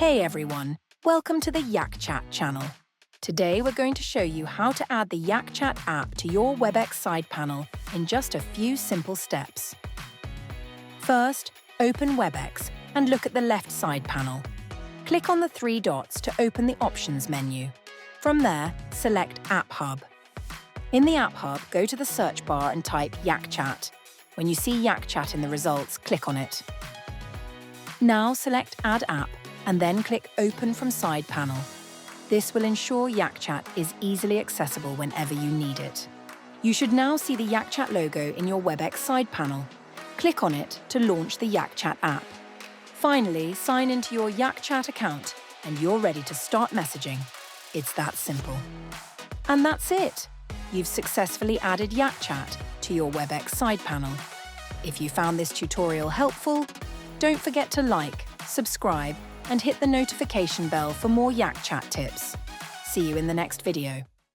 Hey everyone, welcome to the YakChat channel. Today we're going to show you how to add the YakChat app to your Webex side panel in just a few simple steps. First, open Webex and look at the left side panel. Click on the three dots to open the Options menu. From there, select App Hub. In the App Hub, go to the search bar and type YakChat. When you see YakChat in the results, click on it. Now select Add App and then click Open from Side Panel. This will ensure YakChat is easily accessible whenever you need it. You should now see the YakChat logo in your Webex side panel. Click on it to launch the YakChat app. Finally, sign into your YakChat account and you're ready to start messaging. It's that simple. And that's it! You've successfully added YakChat to your Webex side panel. If you found this tutorial helpful, don't forget to like, subscribe, and hit the notification bell for more YakChat tips. See you in the next video.